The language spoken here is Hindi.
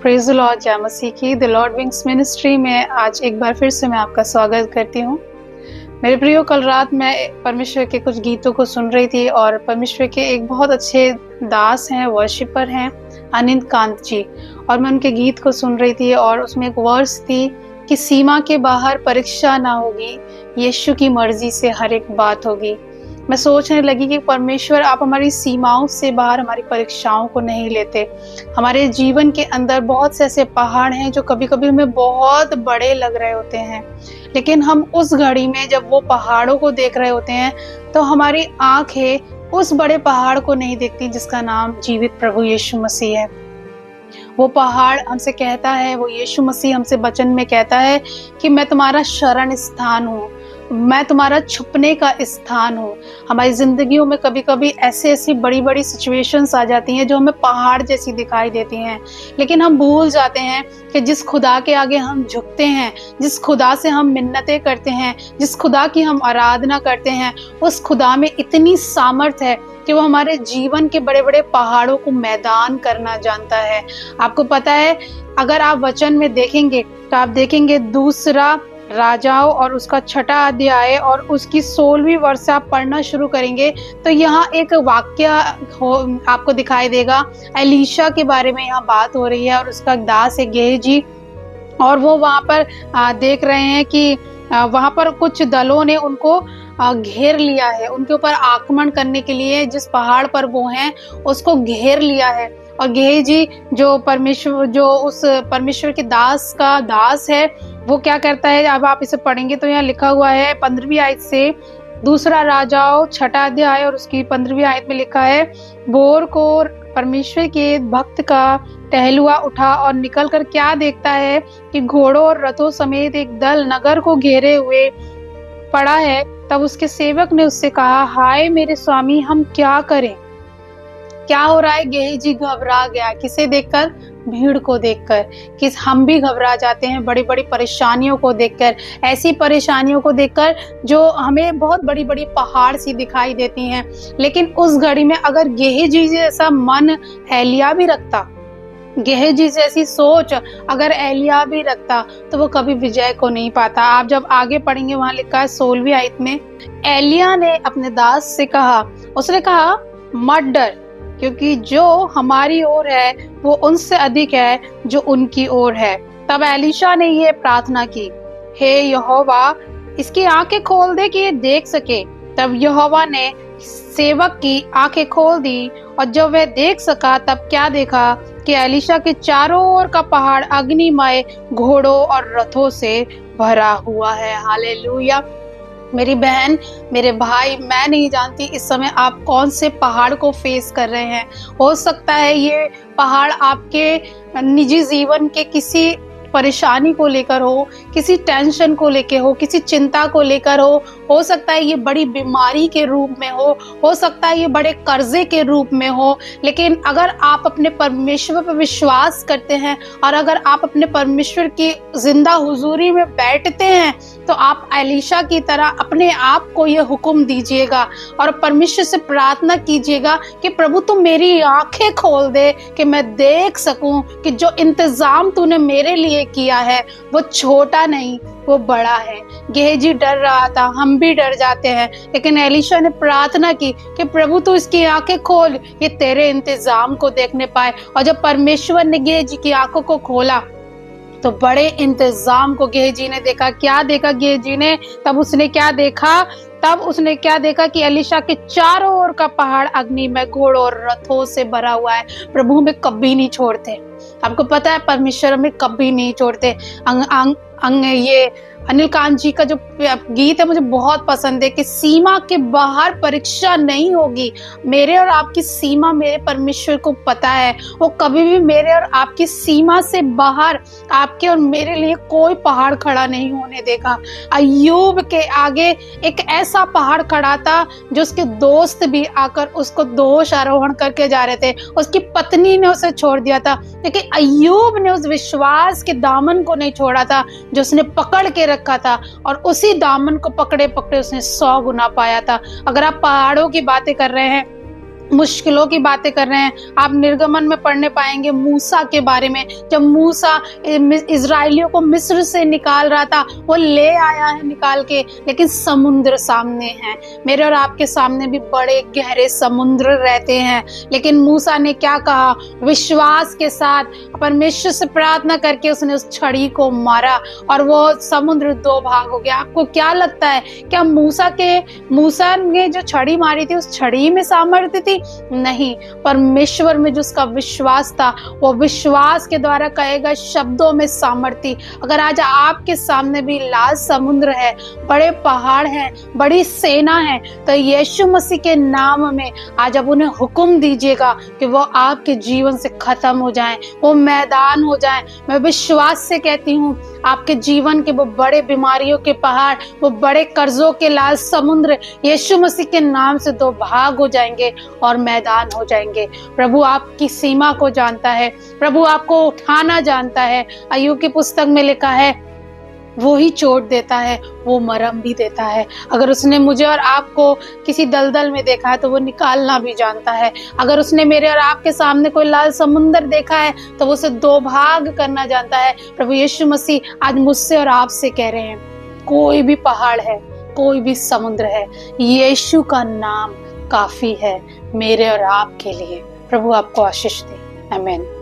Praise the Lord. जय मसीह की। द लॉर्ड विंग्स मिनिस्ट्री में आज एक बार फिर से मैं आपका स्वागत करती हूँ। मेरे प्रियो, कल रात मैं परमेश्वर के कुछ गीतों को सुन रही थी और परमेश्वर के एक बहुत अच्छे दास हैं, वर्शिपर हैं, अनिल कांत जी, और मैं उनके गीत को सुन रही थी और उसमें एक वर्स थी कि सीमा के बाहर परीक्षा ना होगी, यीशु की मर्जी से हर एक बात होगी। मैं सोचने लगी कि परमेश्वर, आप हमारी सीमाओं से बाहर हमारी परीक्षाओं को नहीं लेते। हमारे जीवन के अंदर बहुत से ऐसे पहाड़ हैं जो कभी कभी हमें बहुत बड़े लग रहे होते हैं, लेकिन हम उस घड़ी में जब वो पहाड़ों को देख रहे होते हैं तो हमारी आंखें उस बड़े पहाड़ को नहीं देखती जिसका नाम जीवित प्रभु यीशु मसीह है। वो पहाड़ हमसे कहता है, वो यीशु मसीह हमसे वचन में कहता है कि मैं तुम्हारा शरण स्थान हूँ, मैं तुम्हारा छुपने का स्थान हूँ। हमारी जिंदगियों में कभी कभी ऐसी बड़ी बड़ी सिचुएशंस आ जाती हैं जो हमें पहाड़ जैसी दिखाई देती हैं, लेकिन हम भूल जाते हैं कि जिस खुदा के आगे हम झुकते हैं, जिस खुदा से हम मिन्नतें करते हैं, जिस खुदा की हम आराधना करते हैं, उस खुदा में इतनी सामर्थ है कि वो हमारे जीवन के बड़े बड़े पहाड़ों को मैदान करना जानता है। आपको पता है, अगर आप वचन में देखेंगे तो आप देखेंगे दूसरा राजाओं और उसका 6वां अध्याय और उसकी 16वीं वर्ष आप पढ़ना शुरू करेंगे तो यहाँ एक वाक्य आपको दिखाई देगा। एलीशा के बारे में यहाँ बात हो रही है और उसका दास है गेहजी, और वो वहां पर देख रहे हैं कि वहां पर कुछ दलों ने उनको घेर लिया है, उनके ऊपर आक्रमण करने के लिए जिस पहाड़ पर वो हैं उसको घेर लिया है। और गेहजी जो उस परमेश्वर के दास का दास है, वो क्या करता है, अब आप इसे पढ़ेंगे तो यहाँ लिखा हुआ है 15वीं आयत से, दूसरा राजाओं 6वां अध्याय और उसकी 15वीं आयत में लिखा है, भोर को परमेश्वर के भक्त का टहलुआ उठा और निकल कर क्या देखता है कि घोड़ों और रथों समेत एक दल नगर को घेरे हुए पड़ा है। तब उसके सेवक ने उससे कहा, हाय मेरे स्वामी, हम क्या करें? क्या हो रहा है? गेहजी घबरा गया। किसे देखकर? भीड़ को देखकर। कि हम भी घबरा जाते हैं बड़ी बड़ी परेशानियों को देखकर, ऐसी परेशानियों को देखकर जो हमें बहुत बड़ी बड़ी पहाड़ सी दिखाई देती हैं। लेकिन उस घड़ी में अगर गेहजी जैसा मन एलिया भी रखता, गेहजी जैसी सोच अगर एलिया भी रखता, तो वो कभी विजय को नहीं पाता। आप जब आगे पढ़ेंगे वहां लिखा है 16वीं आयत में, एलिया ने अपने दास से कहा, उसने कहा मत डर, क्योंकि जो हमारी ओर है वो उनसे अधिक है जो उनकी ओर है। तब एलीशा ने ये प्रार्थना की, हे यहोवा, इसकी आंखें खोल दे कि ये देख सके। तब यहोवा ने सेवक की आंखें खोल दी और जब वह देख सका तब क्या देखा कि एलीशा के चारों ओर का पहाड़ अग्निमय घोड़ों और रथों से भरा हुआ है। हालेलुया। मेरी बहन, मेरे भाई, मैं नहीं जानती इस समय आप कौन से पहाड़ को फेस कर रहे हैं। हो सकता है ये पहाड़ आपके निजी जीवन के किसी परेशानी को लेकर हो, किसी टेंशन को लेकर हो, किसी चिंता को लेकर हो सकता है ये बड़ी बीमारी के रूप में हो सकता है ये बड़े कर्जे के रूप में हो। लेकिन अगर आप अपने परमेश्वर पर विश्वास करते हैं और अगर आप अपने परमेश्वर की जिंदा हुजूरी में बैठते हैं तो आप एलीशा की तरह अपने आप को यह हुक्म दीजिएगा और परमेश्वर से प्रार्थना कीजिएगा कि प्रभु तुम मेरी आंखें खोल दे कि मैं देख सकूं कि जो इंतजाम तूने मेरे लिए किया है वो छोटा नहीं, वो बड़ा है। गेहजी डर रहा था, हम भी डर जाते हैं, लेकिन एलीशा ने प्रार्थना की कि प्रभु तू इसकी आंखें खोल, ये तेरे इंतजाम को देखने पाए। और जब परमेश्वर ने गेहजी की आंखों को खोला तो बड़े इंतजाम को गेहजी ने देखा। क्या देखा गेहजी ने? तब उसने क्या देखा कि एलीशा के चारों ओर का पहाड़ अग्नि में घोड़ों और रथों से भरा हुआ है। प्रभु हमें कभी नहीं छोड़ते। आपको पता है परमेश्वर हमें कभी नहीं छोड़ते। ये अनिल कांत जी का जो गीत है मुझे बहुत पसंद है कि सीमा के बाहर परीक्षा नहीं होगी। मेरे और आपकी सीमा मेरे परमेश्वर को पता है, वो कभी भी मेरे और आपकी सीमा से बाहर आपके और मेरे लिए कोई पहाड़ खड़ा नहीं होने देगा। अय्यूब के आगे एक ऐसा पहाड़ खड़ा था जो उसके दोस्त भी आकर उसको दोष आरोहण करके जा रहे थे, उसकी पत्नी ने उसे छोड़ दिया था, लेकिन अय्यूब ने उस विश्वास के दामन को नहीं छोड़ा था जो उसने पकड़ के रखा था, और उसी दामन को पकड़े पकड़े उसने 100 गुना पाया था। अगर आप पहाड़ों की बातें कर रहे हैं मुश्किलों की बातें कर रहे हैं। आप निर्गमन में पढ़ने पाएंगे मूसा के बारे में, जब मूसा इजराइलियों को मिस्र से निकाल रहा था, वो ले आया है निकाल के, लेकिन समुद्र सामने है। मेरे और आपके सामने भी बड़े गहरे समुद्र रहते हैं, लेकिन मूसा ने क्या कहा? विश्वास के साथ परमेश्वर से प्रार्थना करके उसने उस छड़ी को मारा और वो समुद्र दो भाग हो गया। आपको क्या लगता है, क्या मूसा ने जो छड़ी मारी थी उस छड़ी में सामर्थ्य थी? नहीं, परमेश्वर में जो उसका विश्वास था, वो विश्वास के द्वारा कहे गए शब्दों में सामर्थ्य। अगर आज आपके सामने भी लाल समुद्र है, बड़े पहाड़ हैं, बड़ी सेना है, तो यीशु मसीह के नाम में आज आप उन्हें हुक्म दीजिएगा कि वो आपके जीवन से खत्म हो जाएं, वो मैदान हो जाएं। मैं विश्वास से कहती हूँ, आपके जीवन के वो बड़े बीमारियों के पहाड़, वो बड़े कर्जों के लाल समुद्र यीशु मसीह के नाम से दो भाग हो जाएंगे और मैदान हो जाएंगे। प्रभु आपकी सीमा को जानता है, प्रभु आपको उठाना जानता है। अय्यूब की पुस्तक में लिखा है, वो ही चोट देता है, वो मरहम भी देता है। अगर उसने मुझे और आपको किसी दलदल में देखा है तो वो निकालना भी जानता है। अगर उसने मेरे और आपके सामने कोई लाल समुंदर देखा है तो वो उसे दो भाग करना जानता है। प्रभु यीशु मसीह आज मुझसे और आपसे कह रहे हैं, कोई भी पहाड़ है, कोई भी समुद्र है, यीशु का नाम काफी है मेरे और आपके लिए। प्रभु आपको आशीष दे। आमीन।